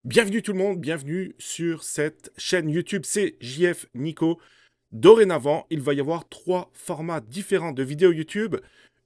Bienvenue tout le monde, bienvenue sur cette chaîne YouTube, c'est JF Nico. Dorénavant, il va y avoir 3 formats différents de vidéos YouTube.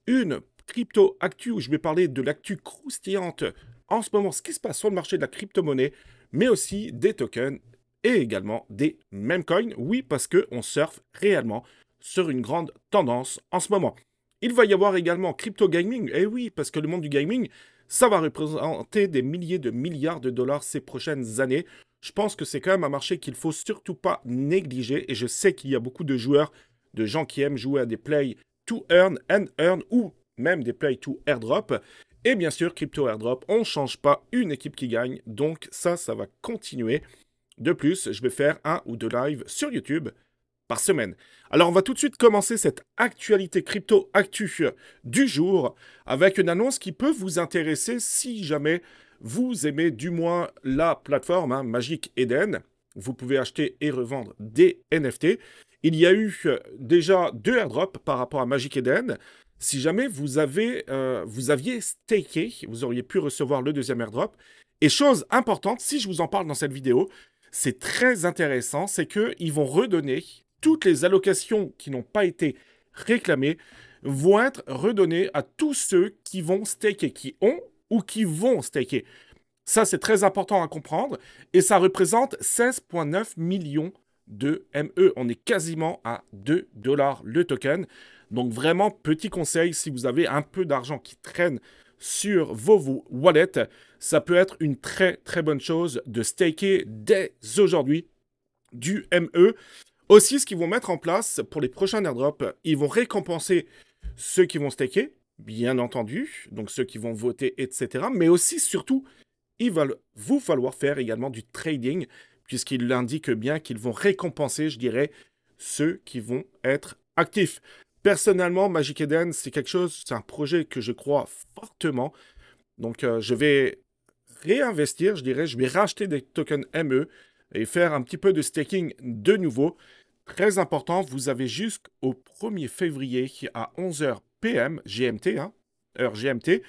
Une crypto actu où je vais parler de l'actu croustillante en ce moment, ce qui se passe sur le marché de la crypto-monnaie, mais aussi des tokens et également des meme coins. Oui, parce qu'on surfe réellement sur une grande tendance en ce moment. Il va y avoir également crypto gaming, et oui, parce que le monde du gaming, ça va représenter des milliers de milliards de dollars ces prochaines années. Je pense que c'est quand même un marché qu'il faut surtout pas négliger, et je sais qu'il y a beaucoup de joueurs, de gens qui aiment jouer à des play to earn and earn, ou même des play to airdrop. Et bien sûr, crypto airdrop, on ne change pas une équipe qui gagne, donc ça va continuer. De plus, je vais faire 1 ou 2 lives sur YouTube par semaine. Alors, on va tout de suite commencer cette actualité crypto actu du jour avec une annonce qui peut vous intéresser si jamais vous aimez du moins la plateforme Magic Eden. Vous pouvez acheter et revendre des NFT. Il y a eu déjà 2 airdrops par rapport à Magic Eden. Si jamais vous aviez staké, vous auriez pu recevoir le deuxième airdrop. Et chose importante, si je vous en parle dans cette vidéo, c'est très intéressant, c'est qu'ils vont redonner toutes les allocations qui n'ont pas été réclamées vont être redonnées à tous ceux qui vont staker, qui ont ou qui vont staker. Ça, c'est très important à comprendre et ça représente 16,9 millions de ME. On est quasiment à 2 dollars le token. Donc vraiment, petit conseil, si vous avez un peu d'argent qui traîne sur vos wallets, ça peut être une très très bonne chose de staker dès aujourd'hui du ME. Aussi, ce qu'ils vont mettre en place pour les prochains airdrops, ils vont récompenser ceux qui vont staker, bien entendu, donc ceux qui vont voter, etc. Mais aussi, surtout, il va vous falloir faire également du trading, puisqu'ils indiquent bien qu'ils vont récompenser, je dirais, ceux qui vont être actifs. Personnellement, Magic Eden, c'est quelque chose, c'est un projet que je crois fortement. Donc, je vais réinvestir, je dirais, je vais racheter des tokens ME et faire un petit peu de staking de nouveau. Très important, vous avez jusqu'au 1er février à 11h PM GMT, heure GMT,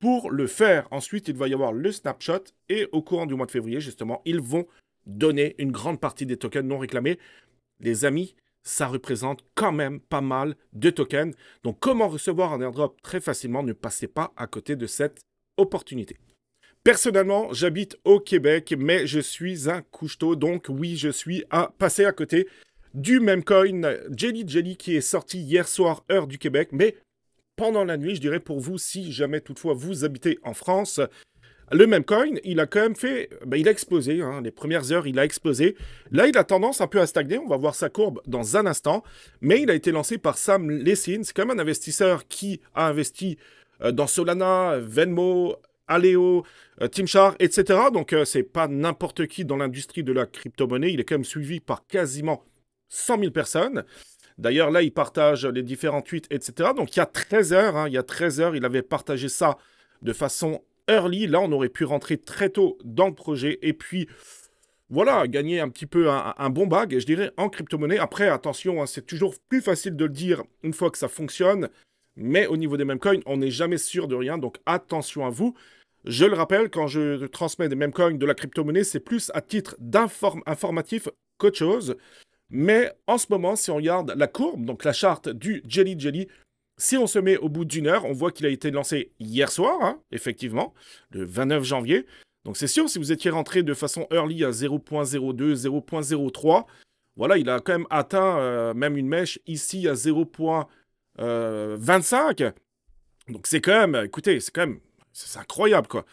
pour le faire. Ensuite, il va y avoir le snapshot et au courant du mois de février, justement, ils vont donner une grande partie des tokens non réclamés. Les amis, ça représente quand même pas mal de tokens. Donc, comment recevoir un airdrop très facilement? Ne passez pas à côté de cette opportunité. Personnellement, j'habite au Québec, mais je suis un couche-tôt, donc oui, je suis passé à côté du meme coin Jelly qui est sorti hier soir, heure du Québec, mais pendant la nuit, je dirais pour vous, si jamais toutefois vous habitez en France, le meme coin, il a quand même fait, il a explosé, les premières heures, il a explosé. Là, il a tendance un peu à stagner, on va voir sa courbe dans un instant, mais il a été lancé par Sam Lessine, c'est quand même un investisseur qui a investi dans Solana, Venmo, Aleo, Teamchar, etc. Donc, c'est pas n'importe qui dans l'industrie de la crypto-monnaie. Il est quand même suivi par quasiment 100 000 personnes. D'ailleurs, là, il partage les différents tweets, etc. Donc, il y a 13 heures, il avait partagé ça de façon early. Là, on aurait pu rentrer très tôt dans le projet et puis, voilà, gagner un petit peu un bon bag, je dirais, en crypto-monnaie. Après, attention, c'est toujours plus facile de le dire une fois que ça fonctionne. Mais au niveau des meme coins, on n'est jamais sûr de rien. Donc, attention à vous. Je le rappelle, quand je transmets des meme coins de la crypto-monnaie, c'est plus à titre informatif qu'autre chose. Mais en ce moment, si on regarde la courbe, donc la charte du Jelly, si on se met au bout d'une heure, on voit qu'il a été lancé hier soir, effectivement, le 29 janvier. Donc c'est sûr, si vous étiez rentré de façon early à 0.02, 0.03, voilà, il a quand même atteint même une mèche ici à 0.25. Donc c'est quand même, écoutez, c'est incroyable, quoi.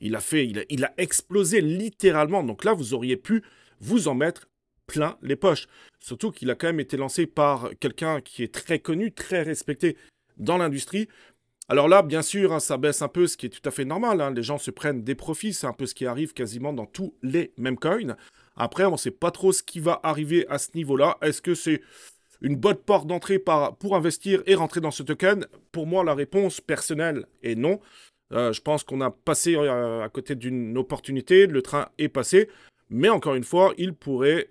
Il a explosé littéralement. Donc là, vous auriez pu vous en mettre plein les poches. Surtout qu'il a quand même été lancé par quelqu'un qui est très connu, très respecté dans l'industrie. Alors là, bien sûr, ça baisse un peu, ce qui est tout à fait normal. Les gens se prennent des profits, c'est un peu ce qui arrive quasiment dans tous les meme coins. Après, on ne sait pas trop ce qui va arriver à ce niveau-là. Est-ce que c'est une bonne porte d'entrée pour investir et rentrer dans ce token? Pour moi, la réponse personnelle est non. Je pense qu'on a passé à côté d'une opportunité, le train est passé. Mais encore une fois, il pourrait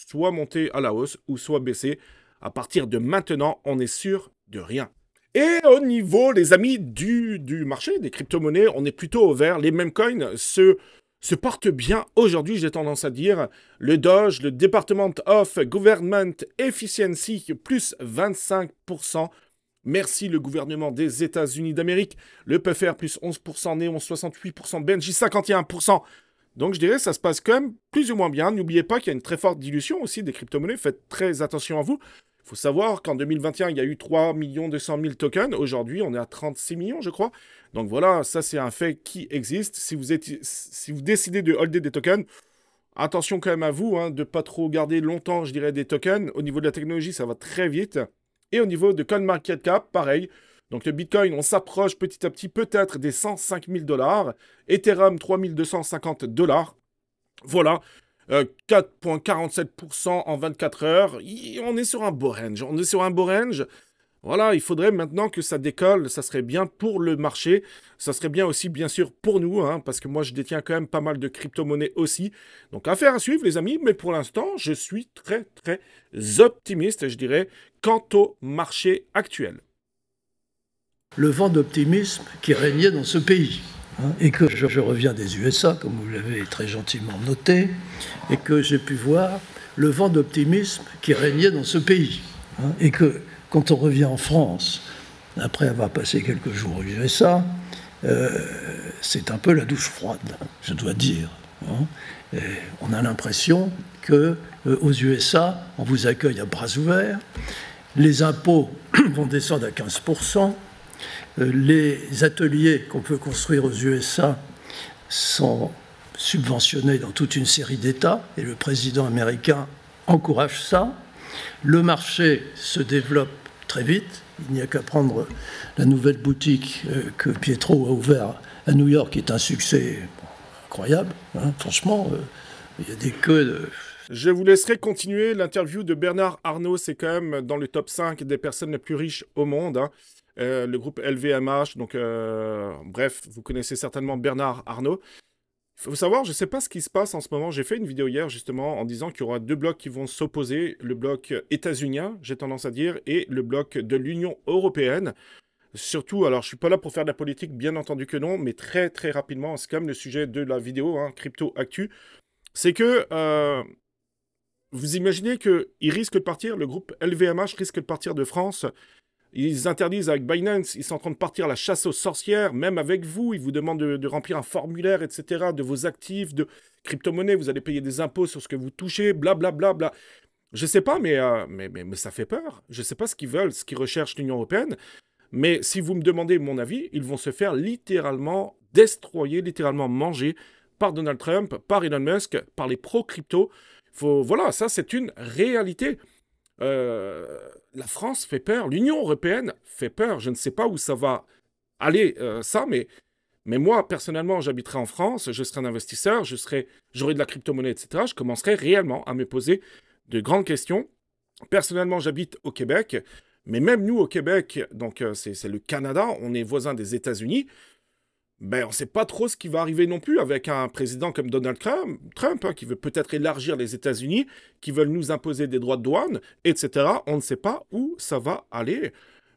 soit monter à la hausse ou soit baisser. À partir de maintenant, on est sûr de rien. Et au niveau, les amis, du marché des crypto-monnaies, on est plutôt au vert. Les meme coins se se portent bien aujourd'hui, j'ai tendance à dire. Le Doge, le Department of Government Efficiency, plus 25%. Merci le gouvernement des États-Unis d'Amérique. Le PFR, plus 11%, Néon, 68%, Benji, 51%. Donc je dirais que ça se passe quand même plus ou moins bien. N'oubliez pas qu'il y a une très forte dilution aussi des crypto-monnaies. Faites très attention à vous. Il faut savoir qu'en 2021, il y a eu 3 200 000 tokens. Aujourd'hui, on est à 36 millions, je crois. Donc voilà, ça c'est un fait qui existe. Si vous décidez de holder des tokens, attention quand même à vous, hein, de ne pas trop garder longtemps, je dirais, des tokens. Au niveau de la technologie, ça va très vite. Et au niveau de CoinMarketCap, pareil. Donc le Bitcoin, on s'approche petit à petit peut-être des 105 000 $. Ethereum, 3 250 $. Voilà. 4,47% en 24 heures. On est sur un beau range. On est sur un beau range. Voilà, il faudrait maintenant que ça décolle. Ça serait bien pour le marché. Ça serait bien aussi, bien sûr, pour nous, hein, parce que moi, je détiens quand même pas mal de crypto-monnaies aussi. Donc, affaire à suivre, les amis. Mais pour l'instant, je suis très, très optimiste, je dirais, quant au marché actuel. Le vent d'optimisme qui régnait dans ce pays. Et que je reviens des USA, comme vous l'avez très gentiment noté, et que j'ai pu voir le vent d'optimisme qui régnait dans ce pays. Et que quand on revient en France, après avoir passé quelques jours aux USA, c'est un peu la douche froide, je dois dire. Et on a l'impression qu'aux USA, on vous accueille à bras ouverts, les impôts vont descendre à 15%, les ateliers qu'on peut construire aux USA sont subventionnés dans toute une série d'États, et le président américain encourage ça. Le marché se développe très vite. Il n'y a qu'à prendre la nouvelle boutique que Pietro a ouverte à New York, qui est un succès incroyable. Franchement, il y a des queues de... Je vous laisserai continuer l'interview de Bernard Arnault. C'est quand même dans le top 5 des personnes les plus riches au monde. Le groupe LVMH. Donc, bref, vous connaissez certainement Bernard Arnault. Il faut savoir, je ne sais pas ce qui se passe en ce moment. J'ai fait une vidéo hier, justement, en disant qu'il y aura deux blocs qui vont s'opposer. Le bloc états-unien, j'ai tendance à dire, et le bloc de l'Union européenne. Surtout, alors je ne suis pas là pour faire de la politique, bien entendu que non, mais très très rapidement, c'est quand même le sujet de la vidéo, Crypto Actu. C'est que... vous imaginez qu'il risque de partir, le groupe LVMH risque de partir de France. Ils interdisent avec Binance, ils sont en train de partir à la chasse aux sorcières, même avec vous, ils vous demandent de remplir un formulaire, etc., de vos actifs, de crypto-monnaies, vous allez payer des impôts sur ce que vous touchez, blablabla. Bla, bla, bla. Je sais pas, mais ça fait peur. Je sais pas ce qu'ils veulent, ce qu'ils recherchent l'Union européenne, mais si vous me demandez mon avis, ils vont se faire littéralement destroyer, littéralement manger par Donald Trump, par Elon Musk, par les pro-crypto. Voilà, ça c'est une réalité. La France fait peur, l'Union européenne fait peur. Je ne sais pas où ça va aller, mais moi, personnellement, j'habiterai en France, je serai un investisseur, j'aurai de la crypto-monnaie, etc. Je commencerai réellement à me poser de grandes questions. Personnellement, j'habite au Québec, mais même nous, au Québec, donc c'est le Canada, on est voisin des États-Unis. Ben, on ne sait pas trop ce qui va arriver non plus avec un président comme Donald Trump, qui veut peut-être élargir les États-Unis, qui veulent nous imposer des droits de douane, etc. On ne sait pas où ça va aller.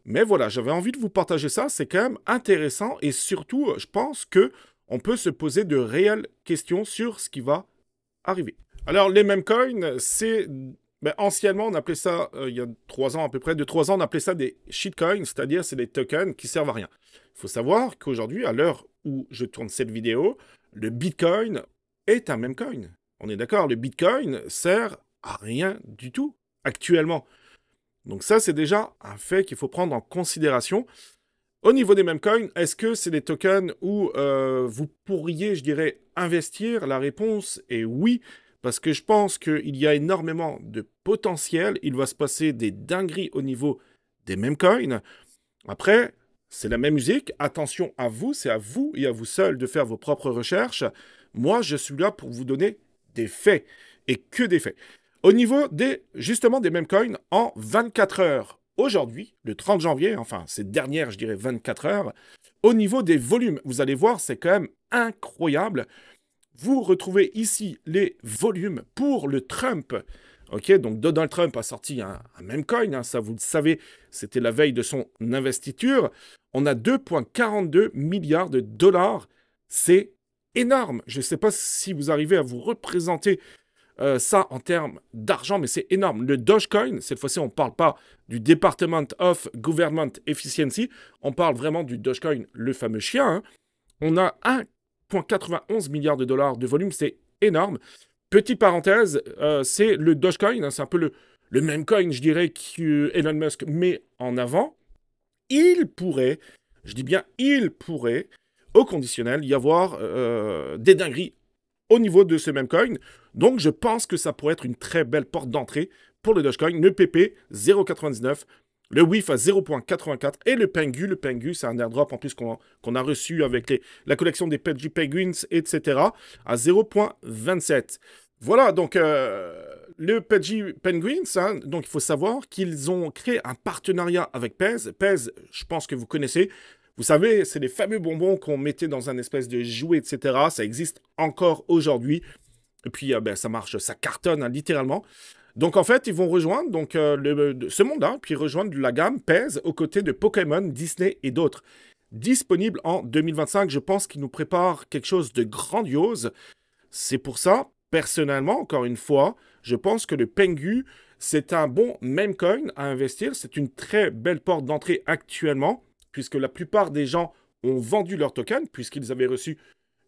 Mais voilà, j'avais envie de vous partager ça. C'est quand même intéressant et surtout, je pense qu'on peut se poser de réelles questions sur ce qui va arriver. Alors, les meme coins, c'est... Ben, anciennement, on appelait ça, il y a 3 ans à peu près, 3 ans, on appelait ça des shitcoins, c'est-à-dire c'est des tokens qui servent à rien. Il faut savoir qu'aujourd'hui, à l'heure où je tourne cette vidéo, le Bitcoin est un meme coin. On est d'accord, le Bitcoin sert à rien du tout actuellement. Donc ça, c'est déjà un fait qu'il faut prendre en considération. Au niveau des meme coins, est-ce que c'est des tokens où vous pourriez, je dirais, investir? La réponse est oui. Parce que je pense qu'il y a énormément de potentiel. Il va se passer des dingueries au niveau des meme coins. Après, c'est la même musique. Attention à vous, c'est à vous et à vous seul de faire vos propres recherches. Moi, je suis là pour vous donner des faits et que des faits. Au niveau justement des meme coins, en 24 heures, aujourd'hui, le 30 janvier, enfin, ces dernières, je dirais, 24 heures, au niveau des volumes, vous allez voir, c'est quand même incroyable. Vous retrouvez ici les volumes pour le Trump. Ok, donc Donald Trump a sorti un meme coin, ça vous le savez, c'était la veille de son investiture. On a 2,42 milliards de dollars. C'est énorme. Je ne sais pas si vous arrivez à vous représenter ça en termes d'argent, mais c'est énorme. Le Dogecoin, cette fois-ci, on ne parle pas du Department of Government Efficiency, on parle vraiment du Dogecoin, le fameux chien. Hein. On a 1,91 milliard de dollars de volume, c'est énorme. Petite parenthèse, c'est le Dogecoin, hein, c'est un peu le même coin, je dirais, que Elon Musk met en avant. Il pourrait, je dis bien il pourrait, au conditionnel, y avoir des dingueries au niveau de ce même coin. Donc, je pense que ça pourrait être une très belle porte d'entrée pour le Dogecoin. Le PP, 0,99. Le WIF à 0,84. Et le Pengu, c'est un airdrop en plus qu'on a reçu avec la collection des PG Penguins, etc. à 0,27. Voilà, donc le PG Penguins, hein, donc il faut savoir qu'ils ont créé un partenariat avec Pez. Pez, je pense que vous connaissez. Vous savez, c'est les fameux bonbons qu'on mettait dans un espèce de jouet, etc. Ça existe encore aujourd'hui. Et puis, ben, ça marche, ça cartonne, hein, littéralement. Donc, en fait, ils vont rejoindre donc, ce monde-là, puis rejoindre la gamme Pez aux côtés de Pokémon, Disney et d'autres. Disponible en 2025, je pense qu'ils nous préparent quelque chose de grandiose. C'est pour ça, personnellement, encore une fois, je pense que le Pengu, c'est un bon meme coin à investir. C'est une très belle porte d'entrée actuellement, puisque la plupart des gens ont vendu leur token, puisqu'ils avaient reçu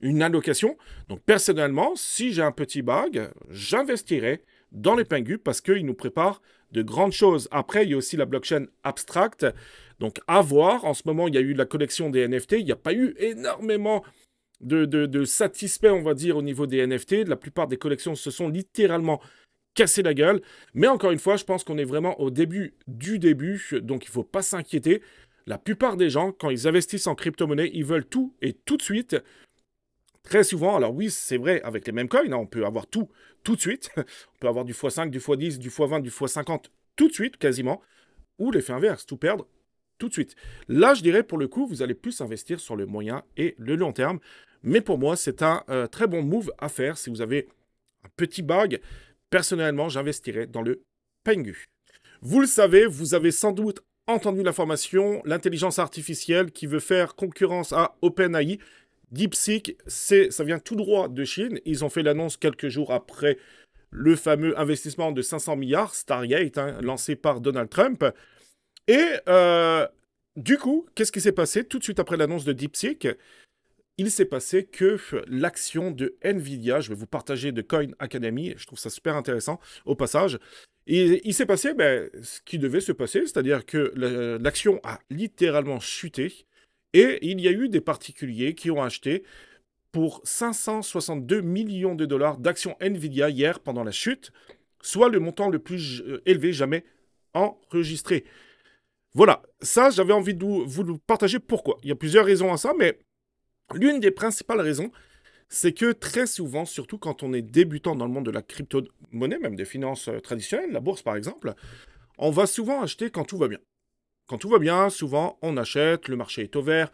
une allocation. Donc, personnellement, si j'ai un petit bag, j'investirai dans les Pengu parce qu'ils nous préparent de grandes choses. Après, il y a aussi la blockchain abstract. Donc, à voir. En ce moment, il y a eu la collection des NFT. Il n'y a pas eu énormément de satisfaits, on va dire, au niveau des NFT. La plupart des collections se sont littéralement cassées la gueule. Mais encore une fois, je pense qu'on est vraiment au début du début. Donc, il ne faut pas s'inquiéter. La plupart des gens, quand ils investissent en crypto-monnaie, ils veulent tout et tout de suite. Très souvent, alors oui, c'est vrai, avec les mêmes coins, hein, on peut avoir tout de suite. On peut avoir du x5, du x10, du x20, du x50 tout de suite, quasiment. Ou l'effet inverse, tout perdre tout de suite. Là, je dirais, pour le coup, vous allez plus investir sur le moyen et le long terme. Mais pour moi, c'est un très bon move à faire. Si vous avez un petit bag, personnellement, j'investirais dans le Pengu. Vous le savez, vous avez sans doute entendu l'information, l'intelligence artificielle qui veut faire concurrence à OpenAI. DeepSeek, ça vient tout droit de Chine. Ils ont fait l'annonce quelques jours après le fameux investissement de 500 milliards, Stargate, hein, lancé par Donald Trump. Et du coup, qu'est-ce qui s'est passé tout de suite après l'annonce de DeepSeek? Il s'est passé que l'action de Nvidia, je vais vous partager de Coin Academy, je trouve ça super intéressant au passage, et il s'est passé ce qui devait se passer, c'est-à-dire que l'action a littéralement chuté, et il y a eu des particuliers qui ont acheté pour 562 millions de dollars d'actions Nvidia hier pendant la chute, soit le montant le plus élevé jamais enregistré. Voilà, ça j'avais envie de vous le partager. Pourquoi? Il y a plusieurs raisons à ça, mais l'une des principales raisons, c'est que très souvent, surtout quand on est débutant dans le monde de la crypto-monnaie, même des finances traditionnelles, la bourse par exemple, on va souvent acheter quand tout va bien. Quand tout va bien, souvent, on achète, le marché est au vert.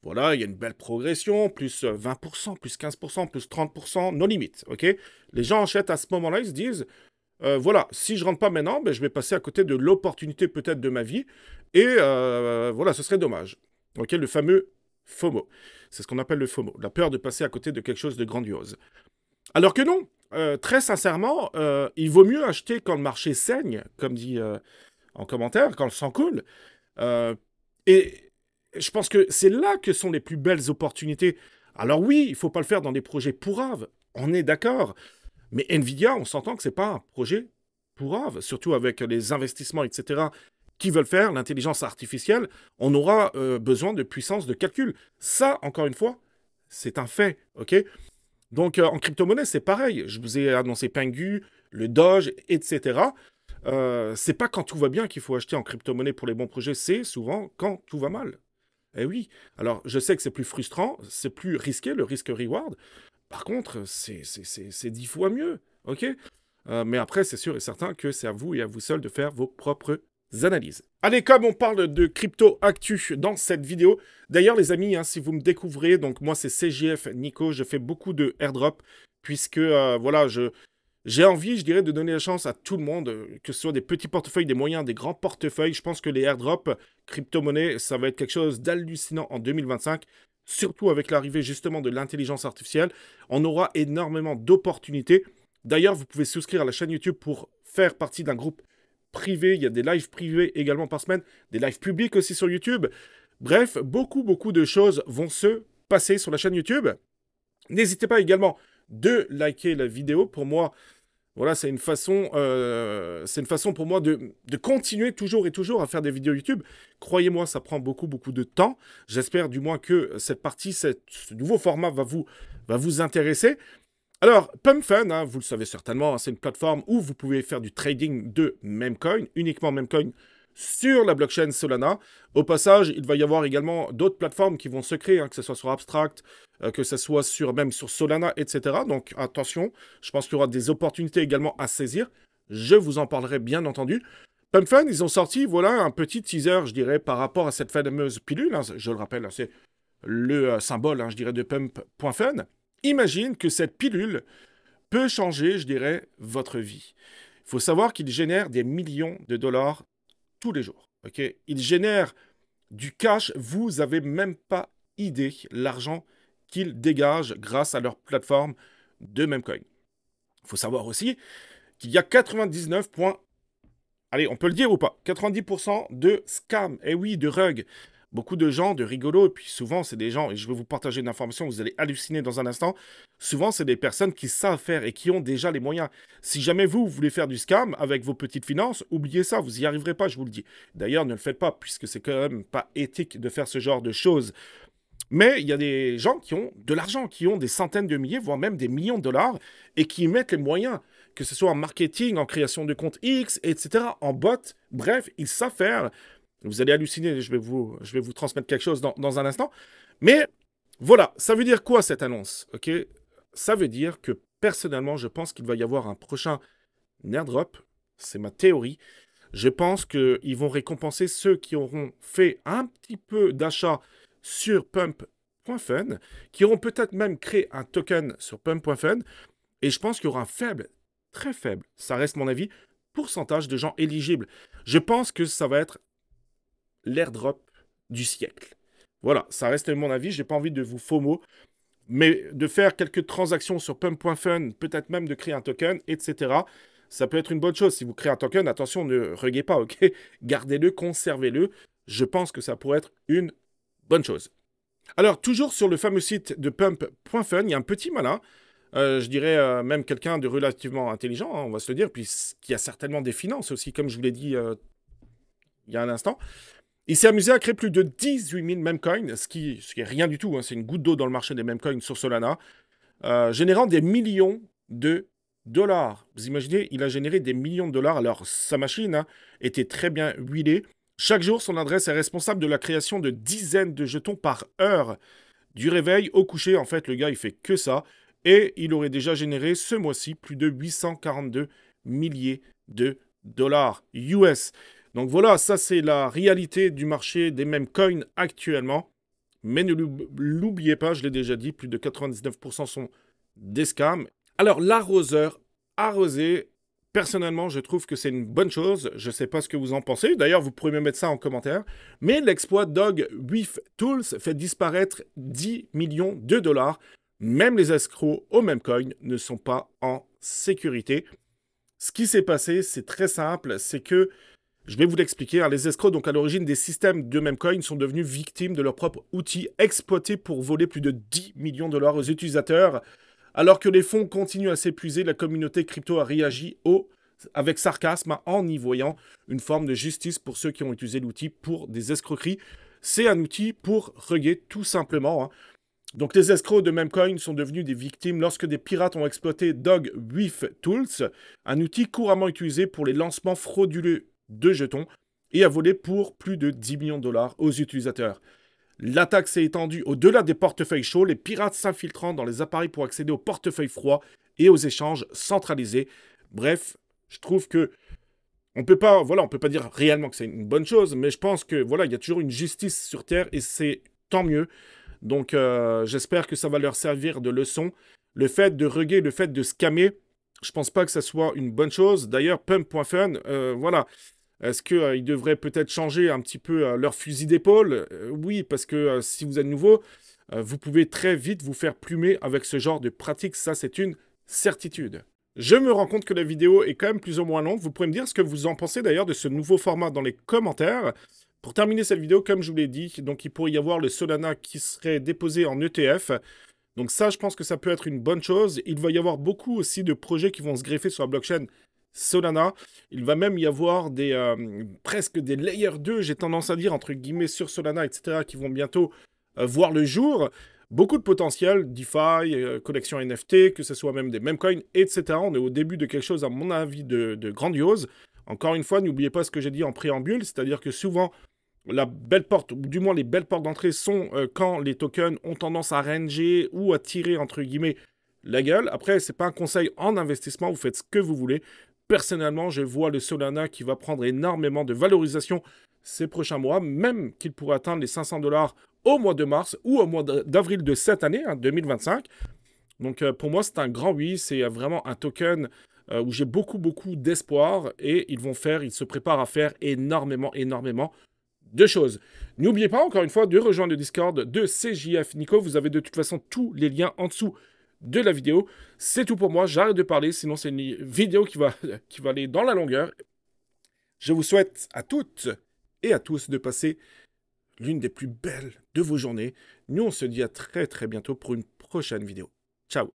Voilà, il y a une belle progression, plus 20%, plus 15%, plus 30%, nos limites, ok? Les gens achètent à ce moment-là, ils se disent, voilà, si je rentre pas maintenant, je vais passer à côté de l'opportunité peut-être de ma vie, et voilà, ce serait dommage. Ok, le fameux FOMO. C'est ce qu'on appelle le FOMO, la peur de passer à côté de quelque chose de grandiose. Alors que non, très sincèrement, il vaut mieux acheter quand le marché saigne, comme dit en commentaire, quand le sang coule. Et je pense que c'est là que sont les plus belles opportunités. Alors oui, il ne faut pas le faire dans des projets pourraves, on est d'accord. Mais Nvidia, on s'entend que ce n'est pas un projet pourrave, surtout avec les investissements, etc., qui veulent faire, l'intelligence artificielle, on aura besoin de puissance de calcul. Ça, encore une fois, c'est un fait, ok? Donc, en crypto-monnaie, c'est pareil. Je vous ai annoncé Pengu, le Doge, etc. C'est pas quand tout va bien qu'il faut acheter en crypto-monnaie pour les bons projets, c'est souvent quand tout va mal. Eh oui. Alors, je sais que c'est plus frustrant, c'est plus risqué, le risque-reward. Par contre, c'est 10 fois mieux, ok? Mais après, c'est sûr et certain que c'est à vous et à vous seul de faire vos propres analyses. Allez, comme on parle de crypto actu dans cette vidéo, d'ailleurs les amis, hein, si vous me découvrez, donc moi c'est CJF Nico, je fais beaucoup de airdrop, puisque voilà, j'ai envie, je dirais, de donner la chance à tout le monde, que ce soit des petits portefeuilles, des moyens, des grands portefeuilles. Je pense que les airdrops crypto-monnaie, ça va être quelque chose d'hallucinant en 2025, surtout avec l'arrivée justement de l'intelligence artificielle, on aura énormément d'opportunités. D'ailleurs, vous pouvez souscrire à la chaîne YouTube pour faire partie d'un groupe privé. Il y a des lives privés également par semaine, des lives publics aussi sur YouTube. Bref, beaucoup de choses vont se passer sur la chaîne YouTube. N'hésitez pas également de liker la vidéo. Pour moi, voilà, c'est une façon pour moi de continuer toujours et toujours à faire des vidéos YouTube. Croyez-moi, ça prend beaucoup de temps. J'espère du moins que cette partie, ce nouveau format va vous intéresser. Alors, PumpFun, hein, vous le savez certainement, hein, c'est une plateforme où vous pouvez faire du trading de Memcoin, uniquement Memcoin, sur la blockchain Solana. Au passage, il va y avoir également d'autres plateformes qui vont se créer, hein, que ce soit sur Abstract, que ce soit même sur Solana, etc. Donc attention, je pense qu'il y aura des opportunités également à saisir. Je vous en parlerai bien entendu. PumpFun, ils ont sorti, voilà, un petit teaser, je dirais, par rapport à cette fameuse pilule. Hein, je le rappelle, c'est le symbole, hein, je dirais, de Pump.fun. Imagine que cette pilule peut changer, je dirais, votre vie. Il faut savoir qu'il génère des millions de dollars tous les jours. Okay, il génère du cash, vous n'avez même pas idée l'argent qu'ils dégagent grâce à leur plateforme de Memcoin. Il faut savoir aussi qu'il y a 99 points, allez, on peut le dire ou pas, 90% de scam, et oui, de rug. Beaucoup de gens, de rigolos, et puis souvent c'est des gens, et je vais vous partager une information, vous allez halluciner dans un instant, souvent c'est des personnes qui savent faire et qui ont déjà les moyens. Si jamais vous voulez faire du scam avec vos petites finances, oubliez ça, vous n'y arriverez pas, je vous le dis. D'ailleurs, ne le faites pas, puisque c'est quand même pas éthique de faire ce genre de choses. Mais il y a des gens qui ont de l'argent, qui ont des centaines de milliers, voire même des millions de dollars, et qui mettent les moyens, que ce soit en marketing, en création de comptes X, etc., en bot, bref, ils savent faire. Vous allez halluciner, je vais vous transmettre quelque chose dans un instant. Mais voilà, ça veut dire quoi cette annonce? Ok, ça veut dire que personnellement, je pense qu'il va y avoir un prochain airdrop. C'est ma théorie. Je pense qu'ils vont récompenser ceux qui auront fait un petit peu d'achat sur Pump.fun, qui auront peut-être même créé un token sur Pump.fun. Et je pense qu'il y aura un faible, très faible, ça reste mon avis, pourcentage de gens éligibles. Je pense que ça va être l'airdrop du siècle. Voilà, ça reste mon avis, j'ai pas envie de vous FOMO, mais de faire quelques transactions sur Pump.fun, peut-être même de créer un token, etc. Ça peut être une bonne chose. Si vous créez un token, attention, ne reguez pas, ok? Gardez-le, conservez-le. Je pense que ça pourrait être une bonne chose. Alors, toujours sur le fameux site de Pump.fun, il y a un petit malin, je dirais même quelqu'un de relativement intelligent, hein, on va se le dire, puis qui a certainement des finances aussi, comme je vous l'ai dit il y a un instant. Il s'est amusé à créer plus de 18 000 memcoins, ce qui est rien du tout, hein, c'est une goutte d'eau dans le marché des memcoins sur Solana, générant des millions de dollars. Vous imaginez, il a généré des millions de dollars, alors sa machine hein, était très bien huilée. Chaque jour, son adresse est responsable de la création de dizaines de jetons par heure. Du réveil au coucher, en fait, le gars, il fait que ça. Et il aurait déjà généré ce mois-ci plus de 842 milliers de dollars US. Donc voilà, ça c'est la réalité du marché des memcoins actuellement. Mais ne l'oubliez pas, je l'ai déjà dit, plus de 99% sont des scams. Alors l'arroseur arrosé, personnellement je trouve que c'est une bonne chose. Je ne sais pas ce que vous en pensez. D'ailleurs, vous pourrez me mettre ça en commentaire. Mais l'exploit Dog with Tools fait disparaître 10 millions de dollars. Même les escrocs au memcoin ne sont pas en sécurité. Ce qui s'est passé, c'est très simple, c'est que je vais vous l'expliquer. Hein. Les escrocs, donc à l'origine des systèmes de memcoin, sont devenus victimes de leurs propres outils exploités pour voler plus de 10 millions de dollars aux utilisateurs. Alors que les fonds continuent à s'épuiser, la communauté crypto a réagi avec sarcasme en y voyant une forme de justice pour ceux qui ont utilisé l'outil pour des escroqueries. C'est un outil pour rugger tout simplement. Hein. Donc les escrocs de memcoin sont devenus des victimes lorsque des pirates ont exploité Dog with Tools, un outil couramment utilisé pour les lancements frauduleux de jetons et a volé pour plus de 10 millions de dollars aux utilisateurs. L'attaque s'est étendue au-delà des portefeuilles chauds, les pirates s'infiltrant dans les appareils pour accéder aux portefeuilles froids et aux échanges centralisés. Bref, je trouve que on peut pas dire réellement que c'est une bonne chose, mais je pense que voilà, il y a toujours une justice sur Terre et c'est tant mieux. Donc j'espère que ça va leur servir de leçon. Le fait de rugger, le fait de scammer, je pense pas que ça soit une bonne chose. D'ailleurs, Pump.fun, voilà. Est-ce qu'ils devraient peut-être changer un petit peu leur fusil d'épaule? Oui, parce que si vous êtes nouveau, vous pouvez très vite vous faire plumer avec ce genre de pratique. Ça, c'est une certitude. Je me rends compte que la vidéo est quand même plus ou moins longue. Vous pouvez me dire ce que vous en pensez d'ailleurs de ce nouveau format dans les commentaires. Pour terminer cette vidéo, comme je vous l'ai dit, donc il pourrait y avoir le Solana qui serait déposé en ETF. Donc ça, je pense que ça peut être une bonne chose. Il va y avoir beaucoup aussi de projets qui vont se greffer sur la blockchain Solana. Il va même y avoir presque des Layer 2, j'ai tendance à dire, entre guillemets, sur Solana, etc., qui vont bientôt voir le jour. Beaucoup de potentiel, DeFi, collection NFT, que ce soit même des memecoins, etc. On est au début de quelque chose, à mon avis, de grandiose. Encore une fois, n'oubliez pas ce que j'ai dit en préambule, c'est-à-dire que souvent, la belle porte, ou du moins les belles portes d'entrée sont quand les tokens ont tendance à ranger ou à tirer, entre guillemets, la gueule. Après, ce n'est pas un conseil en investissement, vous faites ce que vous voulez. Personnellement, je vois le Solana qui va prendre énormément de valorisation ces prochains mois, même qu'il pourrait atteindre les 500 $ au mois de mars ou au mois d'avril de cette année, 2025. Donc pour moi, c'est un grand oui, c'est vraiment un token où j'ai beaucoup d'espoir et ils se préparent à faire énormément de choses. N'oubliez pas, encore une fois, de rejoindre le Discord de CJF Nico. Vous avez de toute façon tous les liens en dessous de la vidéo. C'est tout pour moi, j'arrête de parler, sinon c'est une vidéo qui va aller dans la longueur. Je vous souhaite à toutes et à tous de passer l'une des plus belles de vos journées. Nous, on se dit à très bientôt pour une prochaine vidéo. Ciao!